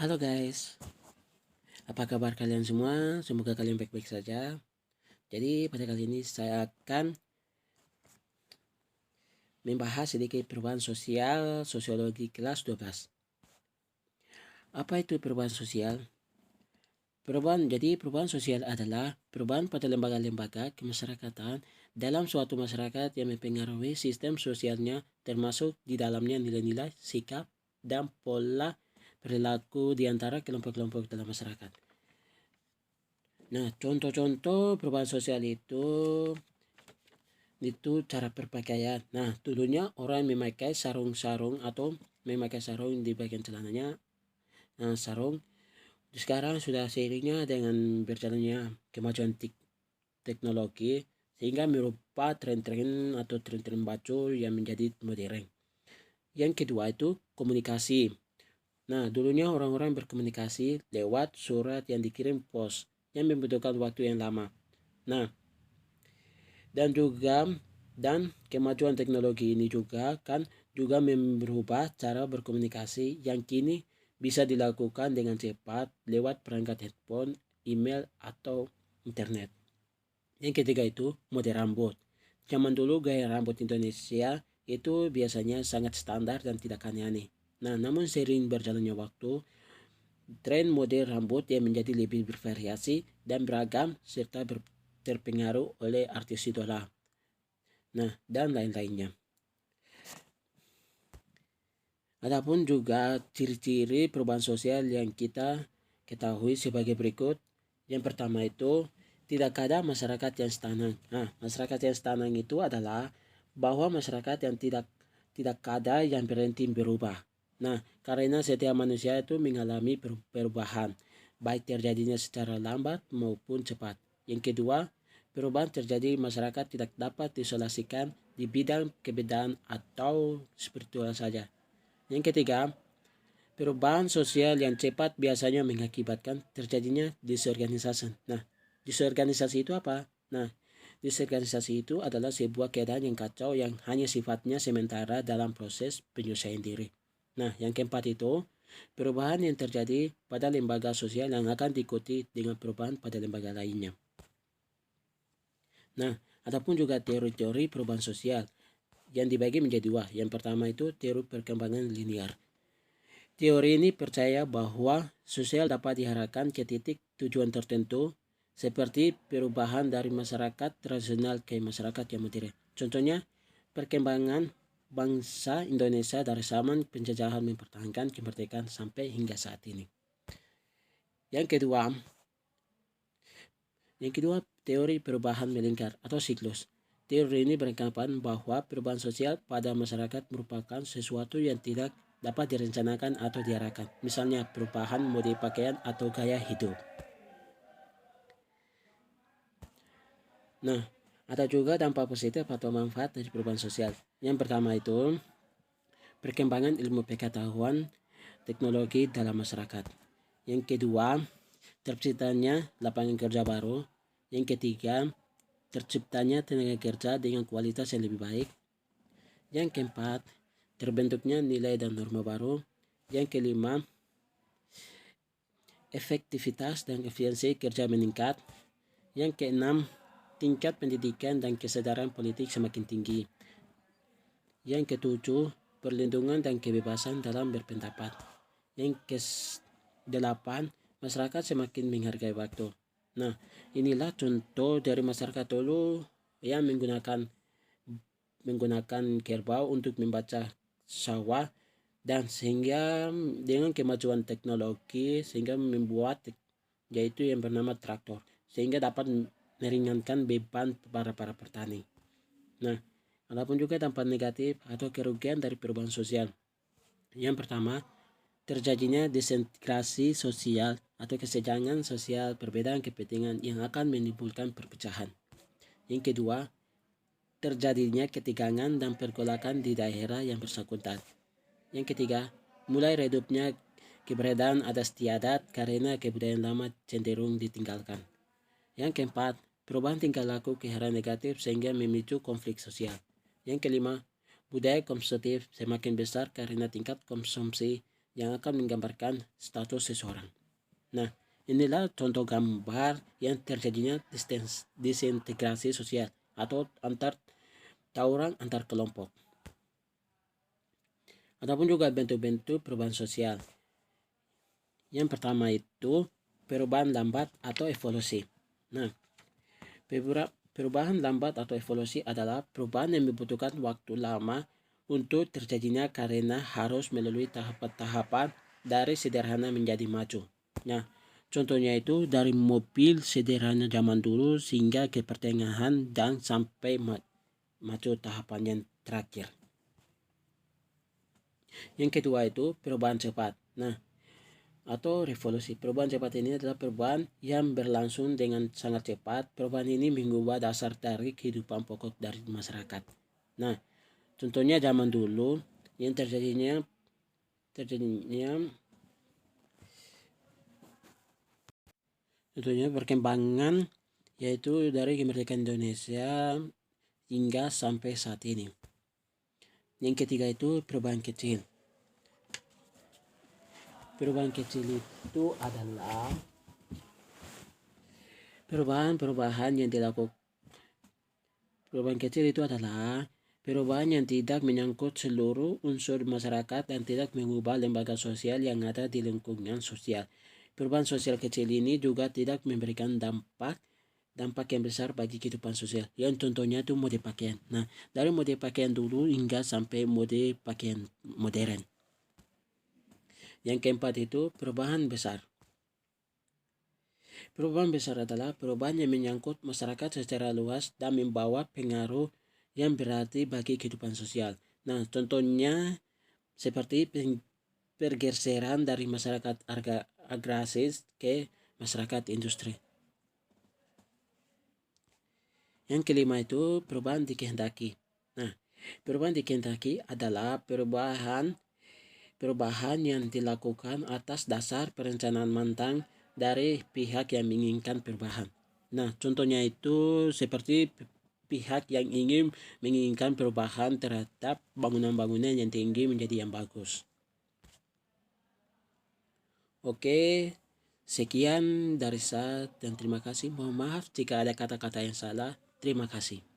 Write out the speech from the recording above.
Halo guys, apa kabar kalian semua? Semoga kalian baik-baik saja. Jadi pada kali ini saya akan membahas sedikit perubahan sosial sosiologi kelas 12. Apa itu perubahan sosial? Perubahan sosial adalah perubahan pada lembaga-lembaga kemasyarakatan dalam suatu masyarakat yang mempengaruhi sistem sosialnya, termasuk di dalamnya nilai-nilai, sikap, dan pola perilaku di antara kelompok-kelompok dalam masyarakat. Nah, contoh-contoh perubahan sosial itu cara berpakaian. Nah, dulunya orang memakai sarung-sarung atau memakai sarung di bagian celananya. Nah, sarung sekarang sudah seiringnya dengan berjalannya kemajuan teknologi sehingga merubah tren-tren atau tren-tren baju yang menjadi modern. Yang kedua itu komunikasi. Nah, dulunya orang-orang berkomunikasi lewat surat yang dikirim pos yang membutuhkan waktu yang lama. Nah, dan kemajuan teknologi ini juga merubah cara berkomunikasi yang kini bisa dilakukan dengan cepat lewat perangkat handphone, email, atau internet. Yang ketiga itu mode rambut. Zaman dulu gaya rambut Indonesia itu biasanya sangat standar dan tidak aneh-aneh. Nah, namun sering berjalannya waktu, tren mode rambut yang menjadi lebih bervariasi dan beragam serta terpengaruh oleh artis idola. Nah, dan lain-lainnya. Adapun juga ciri-ciri perubahan sosial yang kita ketahui sebagai berikut. Yang pertama itu tidak ada masyarakat yang stagnan. Nah, masyarakat yang stagnan itu adalah bahwa masyarakat yang tidak ada yang berhenti berubah. Nah, karena setiap manusia itu mengalami perubahan, baik terjadinya secara lambat maupun cepat. Yang kedua, perubahan terjadi masyarakat tidak dapat diisolasikan di bidang kebedaan atau spiritual saja. Yang ketiga, perubahan sosial yang cepat biasanya mengakibatkan terjadinya disorganisasi. Nah, disorganisasi itu apa? Nah, disorganisasi itu adalah sebuah keadaan yang kacau yang hanya sifatnya sementara dalam proses penyelesaian diri. Nah, yang keempat itu, perubahan yang terjadi pada lembaga sosial yang akan diikuti dengan perubahan pada lembaga lainnya. Nah, adapun juga teori-teori perubahan sosial yang dibagi menjadi dua. Yang pertama itu teori perkembangan linear. Teori ini percaya bahwa sosial dapat diarahkan ke titik tujuan tertentu seperti perubahan dari masyarakat tradisional ke masyarakat yang modern. Contohnya, perkembangan bangsa Indonesia dari zaman penjajahan mempertahankan kemerdekaan sampai hingga saat ini. Yang kedua, teori perubahan melingkar atau siklus. Teori ini beranggapan bahwa perubahan sosial pada masyarakat merupakan sesuatu yang tidak dapat direncanakan atau diarahkan. Misalnya perubahan mode pakaian atau gaya hidup. Nah, ada juga dampak positif atau manfaat dari perubahan sosial. Yang pertama itu perkembangan ilmu pengetahuan teknologi dalam masyarakat. Yang kedua, terciptanya lapangan kerja baru. Yang ketiga, terciptanya tenaga kerja dengan kualitas yang lebih baik. Yang keempat, terbentuknya nilai dan norma baru. Yang kelima, efektivitas dan efisiensi kerja meningkat. Yang keenam, tingkat pendidikan dan kesadaran politik semakin tinggi. Yang ketujuh, perlindungan dan kebebasan dalam berpendapat. Yang ke-8, masyarakat semakin menghargai waktu. Nah, inilah contoh dari masyarakat dulu yang menggunakan kerbau untuk membaca sawah, dan sehingga dengan kemajuan teknologi sehingga membuat yaitu yang bernama traktor sehingga dapat meringankan beban para petani. Nah, adapun juga dampak negatif atau kerugian dari perubahan sosial. Yang pertama, terjadinya desintegrasi sosial atau kesenjangan sosial, perbedaan kepentingan yang akan menimbulkan perpecahan. Yang kedua, terjadinya ketegangan dan pergolakan di daerah yang bersangkutan. Yang ketiga, mulai redupnya keberadaan adat istiadat karena kebudayaan lama cenderung ditinggalkan. Yang keempat, perubahan tingkah laku ke arah negatif sehingga memicu konflik sosial. Yang kelima, budaya konsumtif semakin besar karena tingkat konsumsi yang akan menggambarkan status seseorang. Nah, inilah contoh gambar yang terjadinya disintegrasi sosial atau antar tawuran antar kelompok. Ataupun juga bentuk-bentuk perubahan sosial. Yang pertama itu perubahan lambat atau evolusi. Nah, perubahan lambat atau evolusi adalah perubahan yang membutuhkan waktu lama untuk terjadinya karena harus melalui tahapan-tahapan dari sederhana menjadi maju. Nah, contohnya itu dari mobil sederhana zaman dulu sehingga ke pertengahan dan sampai maju tahapan yang terakhir. Yang kedua itu perubahan cepat. Nah, atau revolusi. Perubahan cepat ini adalah perubahan yang berlangsung dengan sangat cepat. Perubahan ini mengubah dasar dari kehidupan pokok dari masyarakat. Nah, contohnya zaman dulu yang terjadinya contohnya perkembangan yaitu dari kemerdekaan Indonesia hingga sampai saat ini. Yang ketiga itu perubahan kecil. Perubahan kecil itu adalah perubahan yang dilakukan. Perubahan kecil itu adalah perubahan yang tidak menyangkut seluruh unsur masyarakat dan tidak mengubah lembaga sosial yang ada di lingkungan sosial. Perubahan sosial kecil ini juga tidak memberikan dampak yang besar bagi kehidupan sosial. Yang contohnya itu mode pakaian. Nah, dari mode pakaian dulu hingga sampai mode pakaian modern. Yang keempat itu perubahan besar. Perubahan besar adalah perubahan yang menyangkut masyarakat secara luas dan membawa pengaruh yang berarti bagi kehidupan sosial. Nah, contohnya seperti pergeseran dari masyarakat agraris ke masyarakat industri. Yang kelima itu perubahan dikehendaki. Nah, perubahan dikehendaki adalah perubahan yang dilakukan atas dasar perencanaan matang dari pihak yang menginginkan perubahan. Nah, contohnya itu seperti pihak yang menginginkan perubahan terhadap bangunan-bangunan yang tinggi menjadi yang bagus. Oke, sekian dari saya dan terima kasih. Mohon maaf jika ada kata-kata yang salah. Terima kasih.